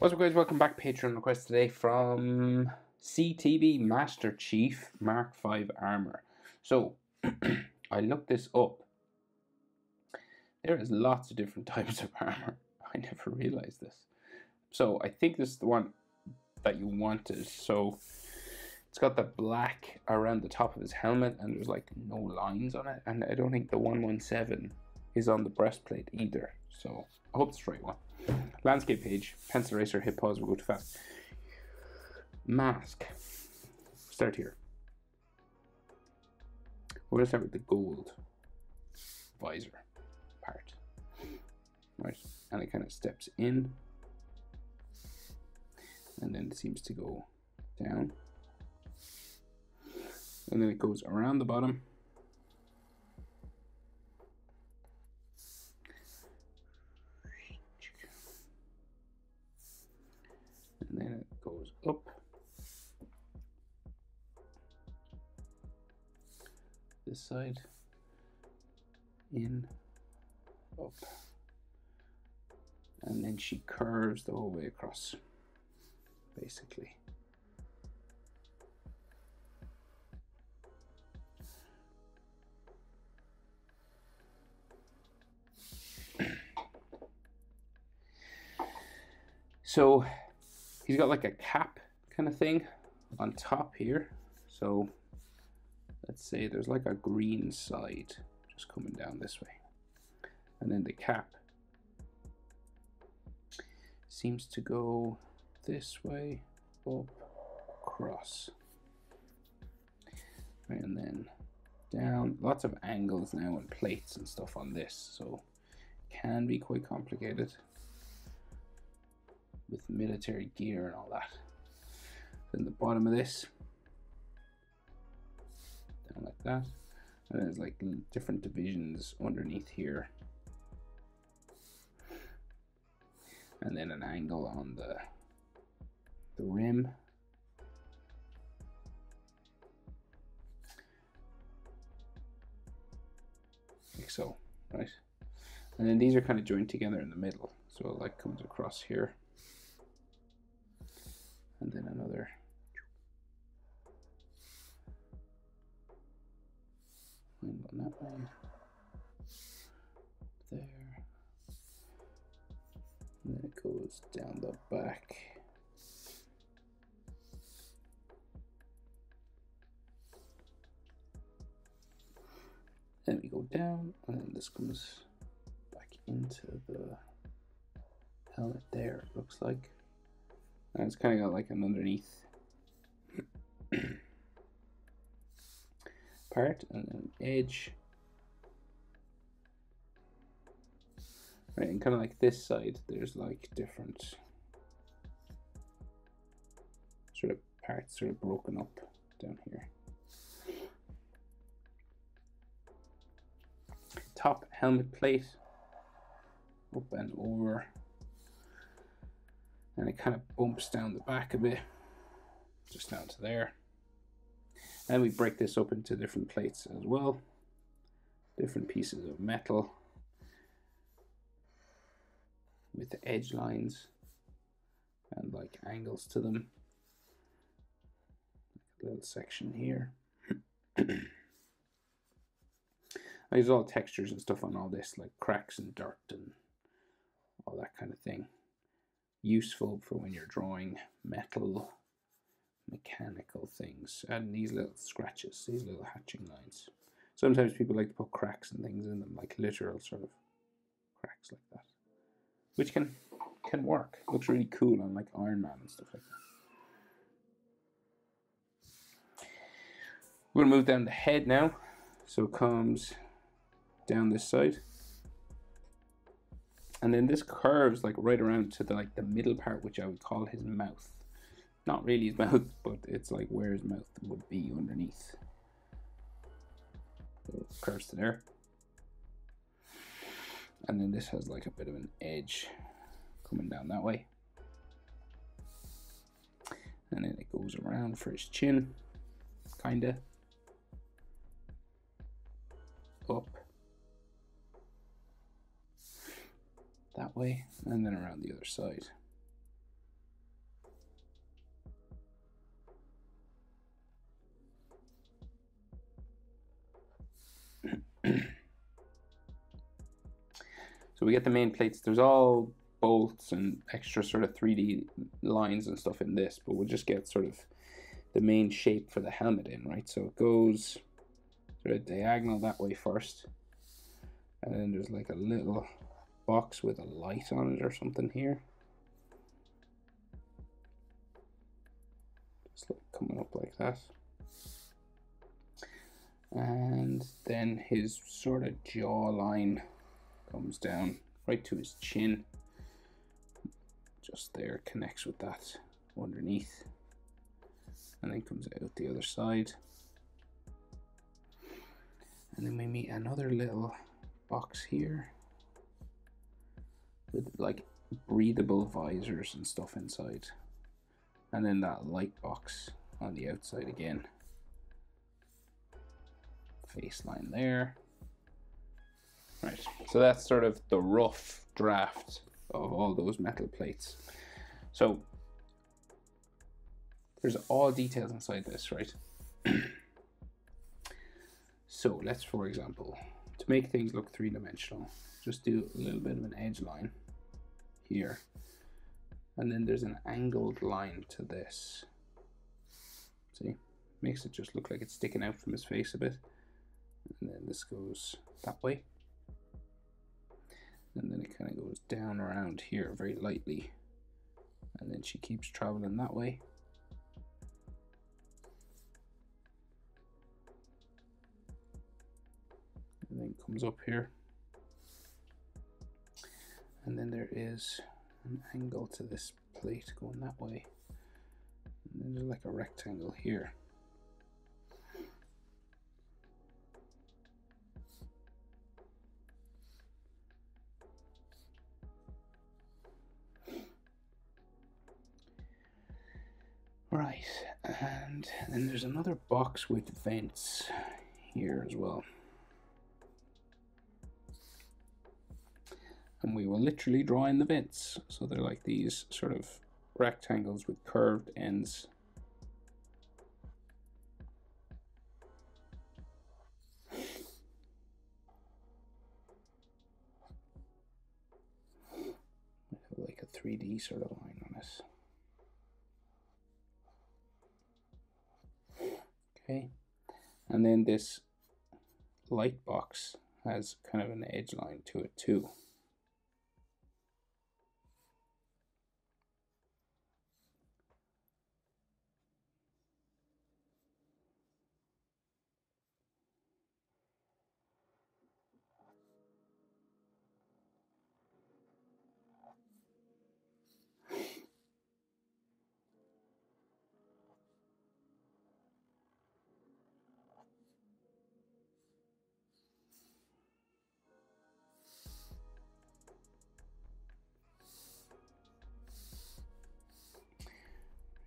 What's up, guys? Welcome back. Patreon request today from CTB Master Chief Mark V Armor. So I looked this up. There is lots of different types of armor. I never realized this. So I think this is the one that you wanted. So it's got the black around the top of his helmet, and there's like no lines on it. And I don't think the 117 is on the breastplate either. So I hope it's the right one. Landscape page, pencil eraser, hit pause, we'll go too fast. Mask. Start here. We're going to start with the gold visor part. Right, and it kind of steps in, and then it seems to go down, and then it goes around the bottom. And then it goes up. This side. In. Up. And then she curves the whole way across. Basically. So he's got like a cap kind of thing on top here. So let's say there's like a green side just coming down this way. And then the cap seems to go this way, up, across. Right, and then down. Lots of angles now and plates and stuff on this. So it can be quite complicated with military gear and all that. Then the bottom of this, down like that, and there's like different divisions underneath here, and then an angle on the rim, like so, right? And then these are kind of joined together in the middle, so it like comes across here. And then another line on that one, there, and then it goes down the back. Then we go down, and then this comes back into the helmet there, it looks like. And it's kind of got like an underneath part and an edge. Right, and kind of like this side, there's like different sort of parts sort of broken up down here. Top helmet plate, up and over. And it kind of bumps down the back a bit, just down to there. And we break this up into different plates as well. Different pieces of metal with the edge lines and like angles to them. A little section here. There's all textures and stuff on all this, like cracks and dirt and all that kind of thing. Useful for when you're drawing metal, mechanical things. And these little scratches, these little hatching lines. Sometimes people like to put cracks and things in them, like literal sort of cracks like that, which can work. Looks really cool on like Iron Man and stuff like that. We're gonna move down the head now. So it comes down this side. And then this curves like right around to the middle part, which I would call his mouth. Not really his mouth, but it's like where his mouth would be underneath. So it curves to there. And then this has like a bit of an edge coming down that way. And then it goes around for his chin, kinda. Up. That way, and then around the other side. So we get the main plates. There's all bolts and extra sort of 3D lines and stuff in this, but we'll just get sort of the main shape for the helmet in, right? So it goes sort of diagonal that way first, and then there's like a little box with a light on it or something here. Just like coming up like that. And then his sort of jawline comes down right to his chin. Just there, connects with that underneath. And then comes out the other side. And then we meet another little box here with like breathable visors and stuff inside. And then that light box on the outside again. Face line there. Right, so that's sort of the rough draft of all those metal plates. So there's all details inside this, right? So let's, for example, to make things look three-dimensional, just do a little bit of an edge line here. And then there's an angled line to this. See? Makes it just look like it's sticking out from his face a bit. And then this goes that way. And then it kind of goes down around here very lightly. And then she keeps traveling that way. And then comes up here. And then there is an angle to this plate going that way. And then there's like a rectangle here. Right, and then there's another box with vents here as well. And we will literally draw in the vents. So they're like these sort of rectangles with curved ends. Like a 3D sort of line on it. Okay, and then this light box has kind of an edge line to it too.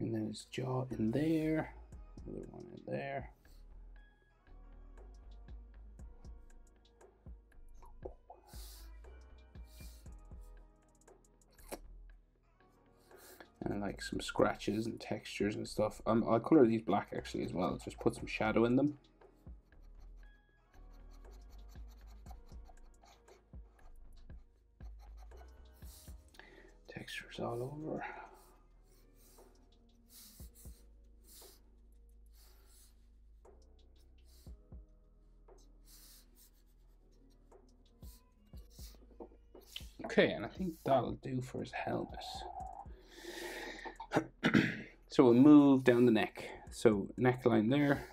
And then his jaw in there, another one in there. And like some scratches and textures and stuff. I'll color these black actually as well, just put some shadow in them. Textures all over. Okay, and I think that'll do for his helmet. So we'll move down the neck. So neckline there,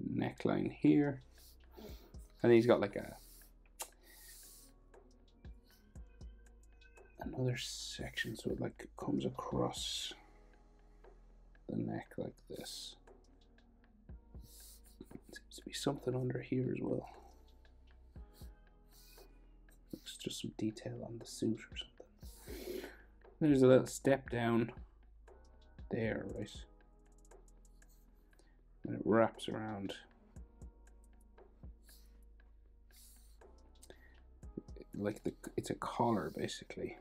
neckline here, and then he's got like another section, so it like comes across the neck like this. Seems to be something under here as well. Looks just some detail on the suit or something. There's a little step down there, right? And it wraps around. Like it's a collar basically.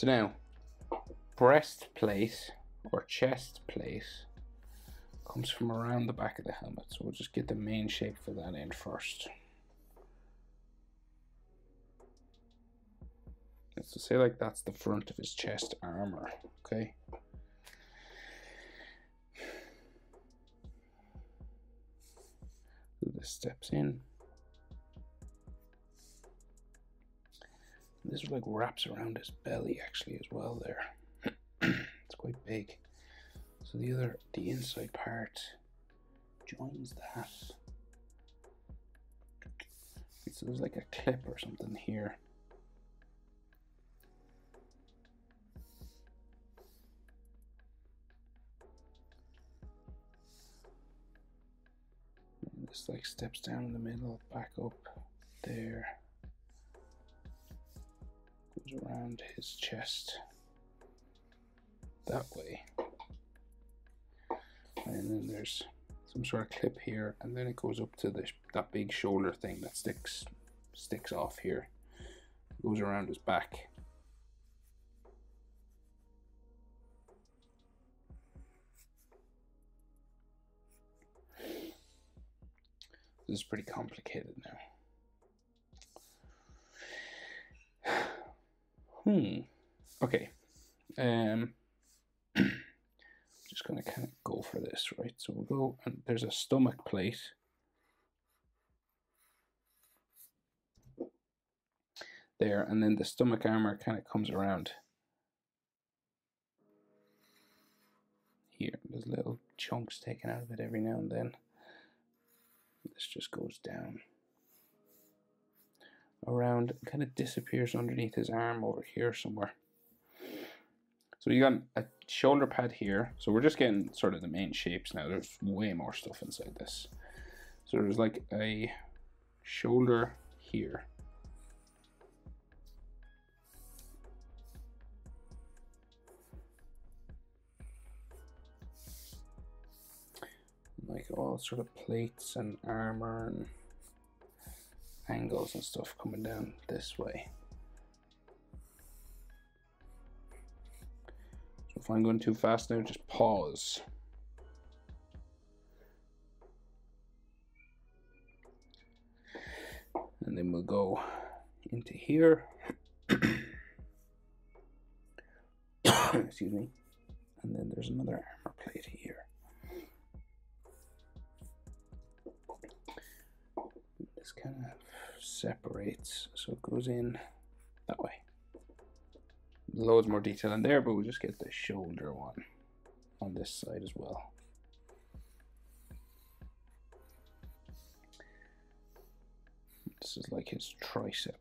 So now, breastplate or chest plate comes from around the back of the helmet. So we'll just get the main shape for that in first. So say like that's the front of his chest armor, okay? So this steps in. This like wraps around his belly actually as well there. It's quite big. So the inside part joins that. So there's like a clip or something here. And this like steps down in the middle, back up there. Goes around his chest that way. And then there's some sort of clip here, and then it goes up to that big shoulder thing that sticks off here. It goes around his back. This is pretty complicated now. Okay. Just gonna kind of go for this, right? So we'll go, and there's a stomach plate. There, and then the stomach armor kind of comes around here. There's little chunks taken out of it every now and then. This just goes down around, kind of disappears underneath his arm over here somewhere. So you got a shoulder pad here. So we're just getting sort of the main shapes now. There's way more stuff inside this. So there's like a shoulder here. Like all sort of plates and armor and angles and stuff coming down this way. So if I'm going too fast now, just pause. And then we'll go into here. Excuse me. And then there's another armor plate here. This kind of separates, so it goes in that way. Loads more detail in there, but we'll just get the shoulder one on this side as well. This is like his tricep.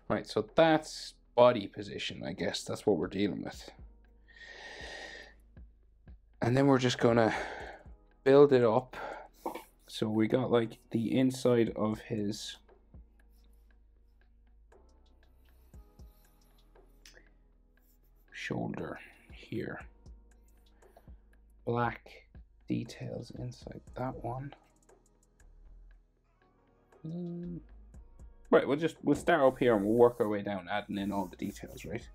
Right, so that's body position, I guess. That's what we're dealing with. And then we're just gonna build it up. So we got like the inside of his shoulder here. Black details inside that one. Right, we'll start up here and we'll work our way down, adding in all the details, right?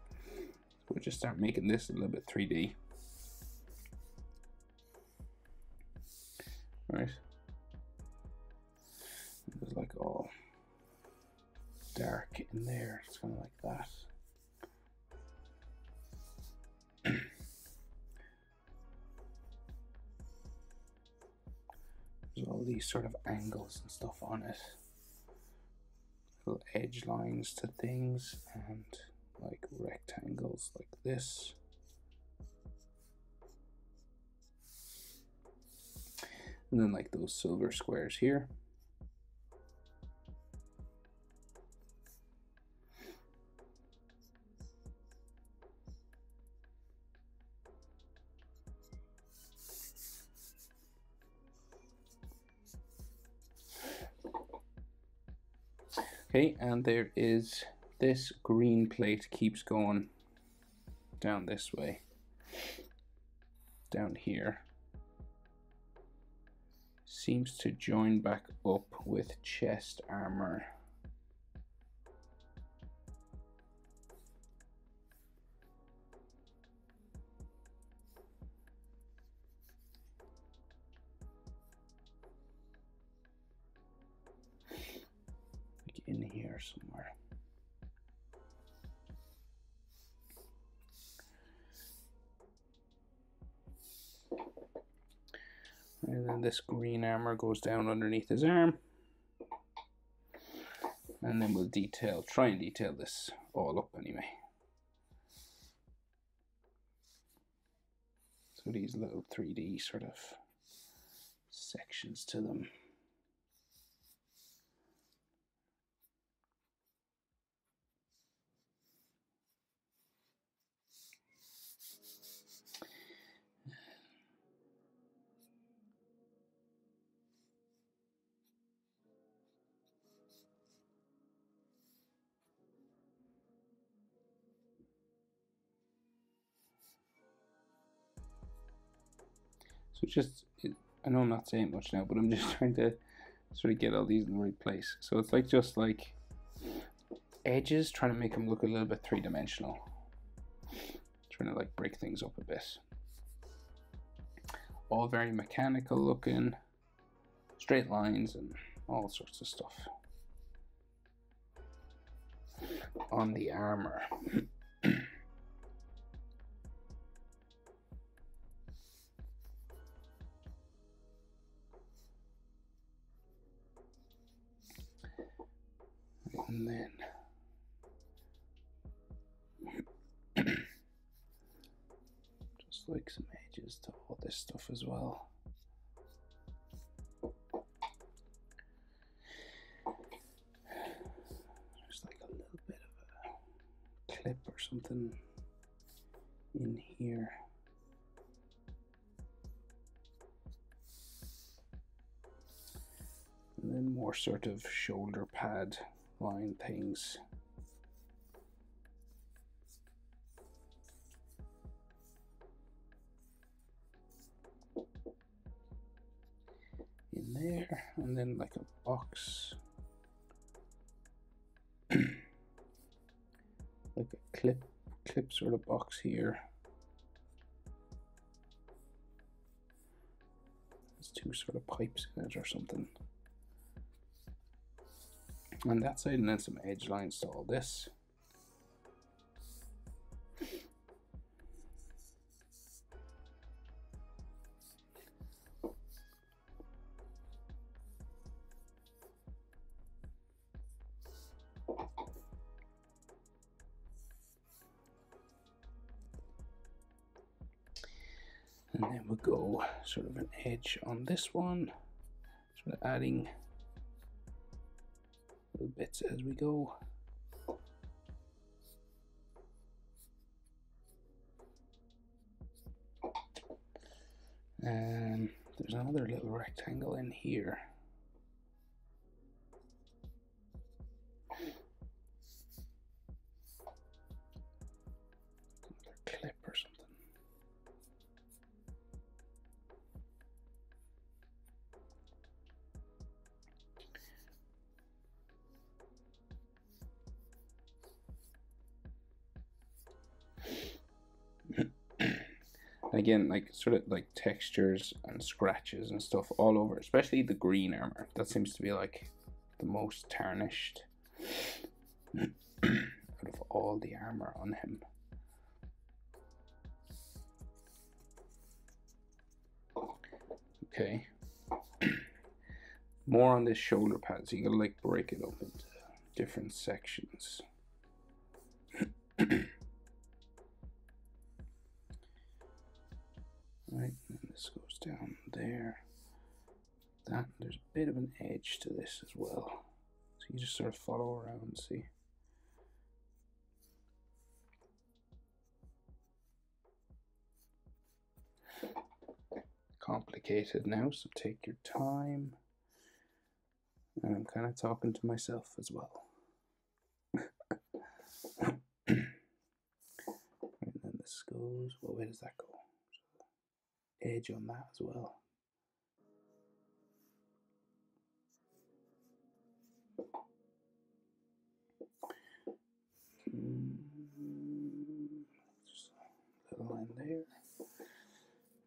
We'll just start making this a little bit 3D. Right. There's like all dark in there. It's kind of like that. There's all these sort of angles and stuff on it. Little edge lines to things and like rectangles like this. And then like those silver squares here. Okay, and there is this green plate keeps going down this way, down here. Seems to join back up with chest armor there somewhere. And then this green armor goes down underneath his arm. And then we'll try and detail this all up anyway. So these little 3D sort of sections to them. So just, I know I'm not saying much now, but I'm just trying to sort of get all these in the right place. So it's like just like edges, trying to make them look a little bit three-dimensional. Trying to like break things up a bit. All very mechanical looking, straight lines and all sorts of stuff on the armor. And then just like some edges to all this stuff as well. There's like a little bit of a clip or something in here. And then more sort of shoulder pad line things. In there, and then like a box. Like a clip sort of box here. There's two sort of pipes in it or something. On that side, and then some edge lines to all this. And then we'll go sort of an edge on this one, sort of adding little bits as we go. And there's another little rectangle in here. Another clip or something. And again, like sort of like textures and scratches and stuff all over, especially the green armor. That seems to be like the most tarnished out of all the armor on him. Okay. More on this shoulder pad, so you gotta like break it up into different sections. Right, and this goes down there. That, there's a bit of an edge to this as well. So you just sort of follow around and see. Complicated now, so take your time. And I'm kind of talking to myself as well. And then this goes, well, where does that go? Edge on that as well. Just a little line there,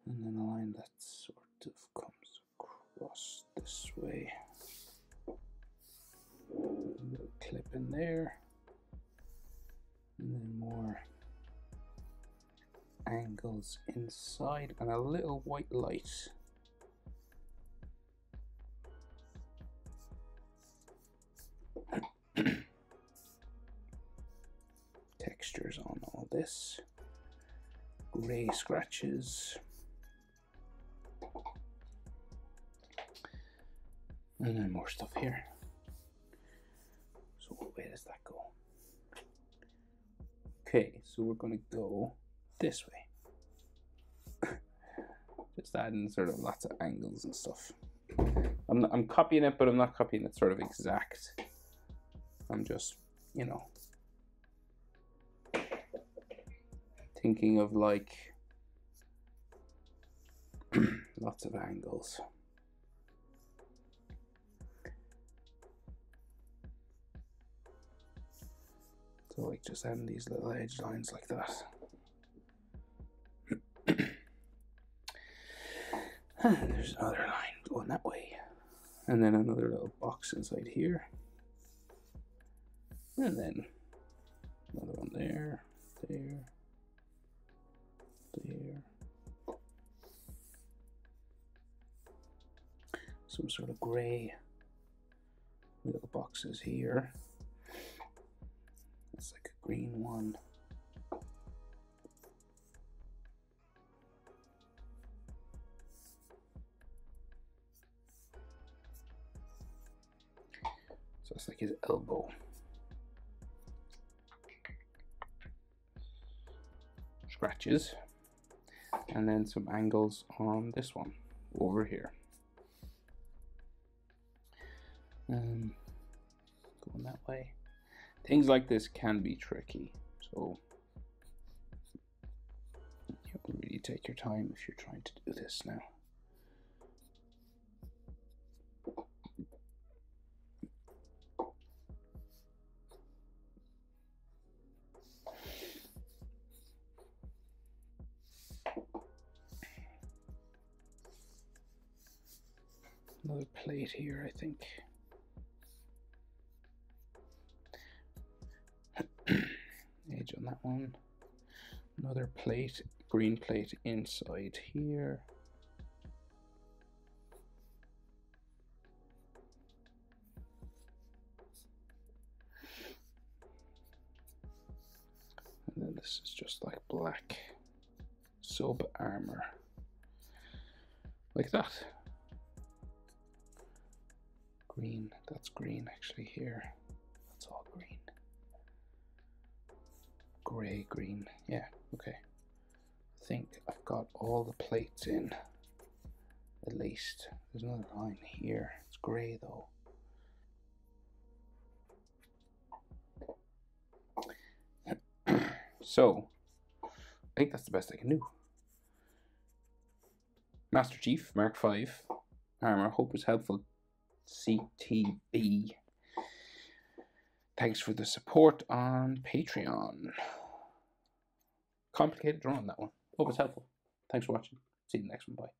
and then a line that sort of comes across this way. A little clip in one there. And then more angles inside and a little white light. Textures on all this. Gray scratches. And then more stuff here. So what way does that go? Okay, so we're going to go this way. Just adding sort of lots of angles and stuff. I'm copying it, but I'm not copying it sort of exact. I'm just, you know, thinking of like lots of angles. So like just adding these little edge lines like that. And there's another line going that way. And then another little box inside here. And then another one there, there, there. Some sort of gray little boxes here. It's like a green one. So it's like his elbow. Scratches. And then some angles on this one over here. Going that way. Things like this can be tricky, so you have to really take your time if you're trying to do this now. Another plate here, I think. Edge on that one. Another plate, green plate inside here. And then this is just like black sub armor. Like that. Green, that's green actually here. That's all green. Gray, green, yeah, okay. I think I've got all the plates in, at least. There's another line here. It's gray though. So, I think that's the best I can do. Master Chief Mark V armor. Hope it was helpful. CTB. Thanks for the support on Patreon. Complicated drawing, that one. Hope it's helpful. Thanks for watching. See you in the next one. Bye.